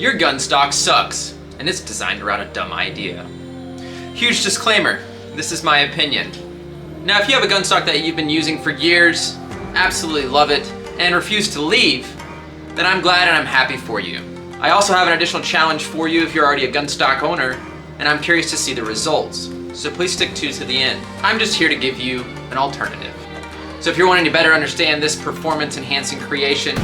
Your Gunstock sucks, and it's designed around a dumb idea. Huge disclaimer, this is my opinion. Now if you have a Gunstock that you've been using for years, absolutely love it, and refuse to leave, then I'm glad and I'm happy for you. I also have an additional challenge for you if you're already a Gunstock owner, and I'm curious to see the results, so please stick to the end. I'm just here to give you an alternative. So if you're wanting to better understand this performance enhancing creation,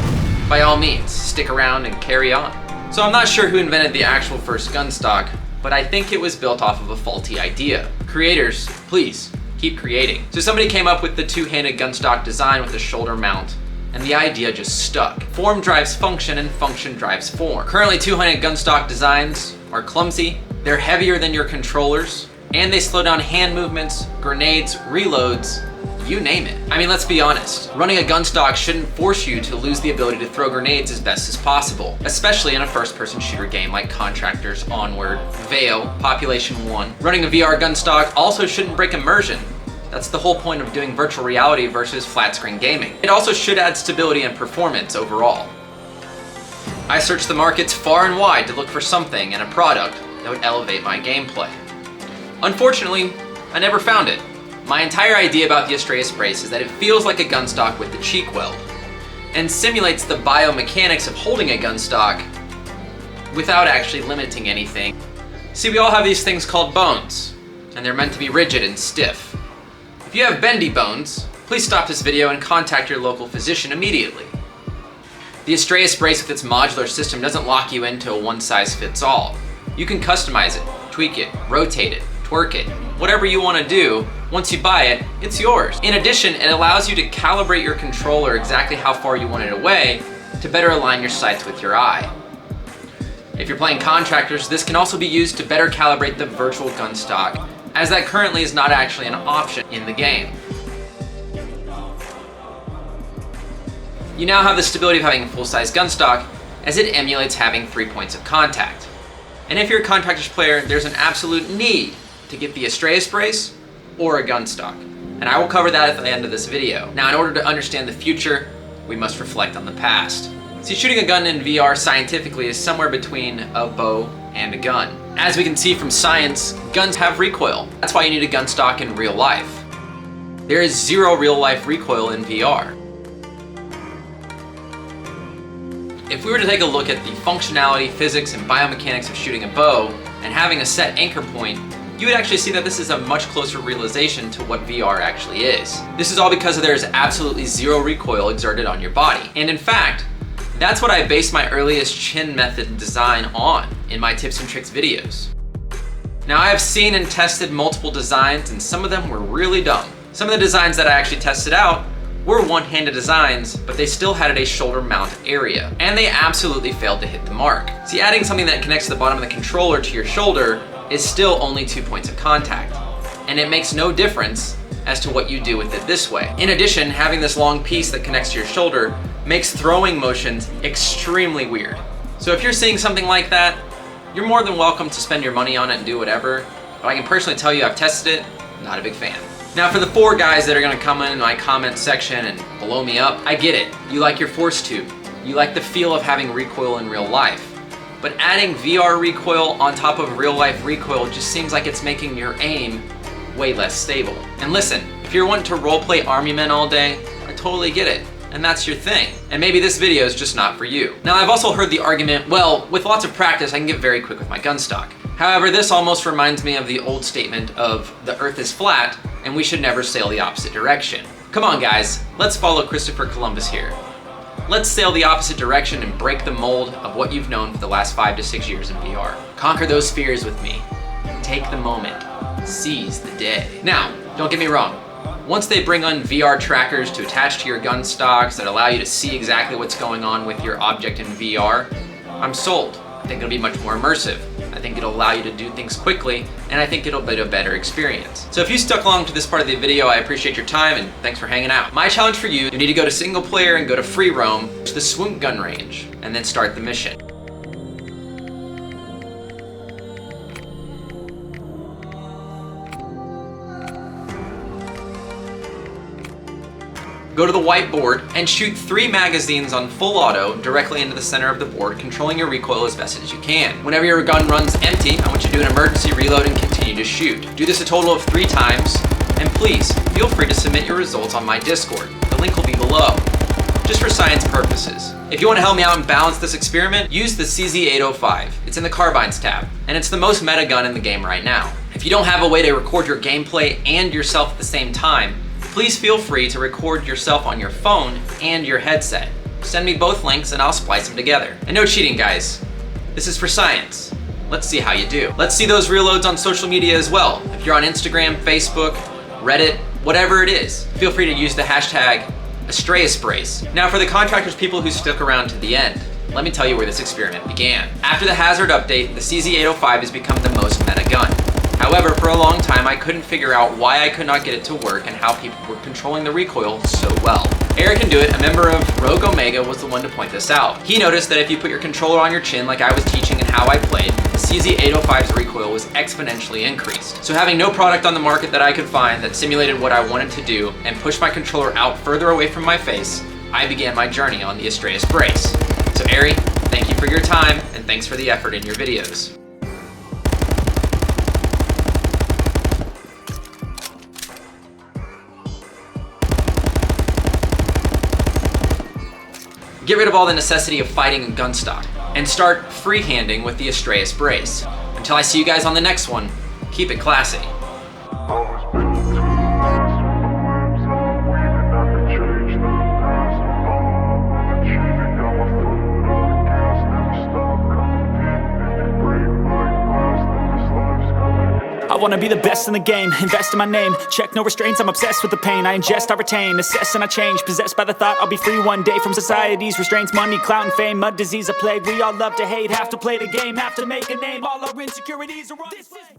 by all means, stick around and carry on. So I'm not sure who invented the actual first Gunstock, but I think it was built off of a faulty idea. Creators, please, keep creating. So somebody came up with the two-handed Gunstock design with the shoulder mount, and the idea just stuck. Form drives function and function drives form. Currently, two-handed Gunstock designs are clumsy, they're heavier than your controllers, and they slow down hand movements, grenades, reloads, you name it. I mean, let's be honest. Running a Gunstock shouldn't force you to lose the ability to throw grenades as best as possible, especially in a first-person shooter game like Contractors, Onward, Vale, Population 1. Running a VR Gunstock also shouldn't break immersion. That's the whole point of doing virtual reality versus flat-screen gaming. It also should add stability and performance overall. I searched the markets far and wide to look for something and a product that would elevate my gameplay. Unfortunately, I never found it. My entire idea about the Astreus brace is that it feels like a Gunstock with the cheek weld, and simulates the biomechanics of holding a Gunstock without actually limiting anything. See, we all have these things called bones, and they're meant to be rigid and stiff. If you have bendy bones, please stop this video and contact your local physician immediately. The Astreus brace with its modular system doesn't lock you into a one-size-fits-all. You can customize it, tweak it, rotate it, twerk it, whatever you want to do. Once you buy it, it's yours. In addition, it allows you to calibrate your controller exactly how far you want it away to better align your sights with your eye. If you're playing Contractors, this can also be used to better calibrate the virtual Gunstock, as that currently is not actually an option in the game. You now have the stability of having a full-size Gunstock, as it emulates having 3 points of contact. And if you're a Contractors player, there's an absolute need to get the Astreus brace or a Gunstock. And I will cover that at the end of this video. Now, in order to understand the future, we must reflect on the past. See, shooting a gun in VR scientifically is somewhere between a bow and a gun. As we can see from science, guns have recoil. That's why you need a Gunstock in real life. There is zero real-life recoil in VR. If we were to take a look at the functionality, physics, and biomechanics of shooting a bow, and having a set anchor point, you would actually see that this is a much closer realization to what VR actually is. This is all because there is absolutely zero recoil exerted on your body. And in fact, that's what I based my earliest chin method design on in my tips and tricks videos. Now, I have seen and tested multiple designs, and some of them were really dumb. Some of the designs that I actually tested out were one-handed designs, but they still had a shoulder mount area, and they absolutely failed to hit the mark. See, adding something that connects the bottom of the controller to your shoulder is still only 2 points of contact, and it makes no difference as to what you do with it this way. In addition, having this long piece that connects to your shoulder makes throwing motions extremely weird. So if you're seeing something like that, you're more than welcome to spend your money on it and do whatever, but I can personally tell you I've tested it, not a big fan. Now, for the 4 guys that are gonna come in my comment section and blow me up, I get it. You like your force tube. You like the feel of having recoil in real life. But adding VR recoil on top of real life recoil just seems like it's making your aim way less stable. And listen, if you're wanting to roleplay army men all day, I totally get it. And that's your thing. And maybe this video is just not for you. Now, I've also heard the argument, well, with lots of practice, I can get very quick with my Gunstock. However, this almost reminds me of the old statement of the earth is flat and we should never sail the opposite direction. Come on, guys, let's follow Christopher Columbus here. Let's sail the opposite direction and break the mold of what you've known for the last 5 to 6 years in VR. Conquer those fears with me. Take the moment. Seize the day. Now, don't get me wrong. Once they bring on VR trackers to attach to your Gunstocks that allow you to see exactly what's going on with your object in VR, I'm sold. I think it'll be much more immersive. I think it'll allow you to do things quickly, and I think it'll be a better experience. So if you stuck along to this part of the video, I appreciate your time and thanks for hanging out. My challenge for you need to go to single player and go to free roam to the Swoop gun range, and then start the mission. Go to the whiteboard and shoot 3 magazines on full auto directly into the center of the board, controlling your recoil as best as you can. Whenever your gun runs empty, I want you to do an emergency reload and continue to shoot. Do this a total of 3 times, and please feel free to submit your results on my Discord. The link will be below, just for science purposes. If you want to help me out and balance this experiment, use the CZ805. It's in the Carbines tab, and it's the most meta gun in the game right now. If you don't have a way to record your gameplay and yourself at the same time, please feel free to record yourself on your phone and your headset. Send me both links and I'll splice them together. And no cheating, guys. This is for science. Let's see how you do. Let's see those reloads on social media as well. If you're on Instagram, Facebook, Reddit, whatever it is, feel free to use the hashtag Astreus brace. Now for the contractors people who stuck around to the end, let me tell you where this experiment began. After the hazard update, the CZ805 has become the most meta gun. However, for a long time I couldn't figure out why I could not get it to work and how people were controlling the recoil so well. Eric Can Do It, a member of Rogue Omega, was the one to point this out. He noticed that if you put your controller on your chin like I was teaching and how I played, the CZ805's recoil was exponentially increased. So having no product on the market that I could find that simulated what I wanted to do and pushed my controller out further away from my face, I began my journey on the Astreus brace. So Ari, thank you for your time and thanks for the effort in your videos. Get rid of all the necessity of fighting in Gunstock, and start freehanding with the Astreus brace. Until I see you guys on the next one, keep it classy. I wanna be the best in the game, invest in my name, check no restraints, I'm obsessed with the pain. I ingest, I retain, assess and I change, possessed by the thought I'll be free one day from society's restraints. Money, clout and fame, mud, disease, a plague. We all love to hate, have to play the game, have to make a name. All our insecurities are on display.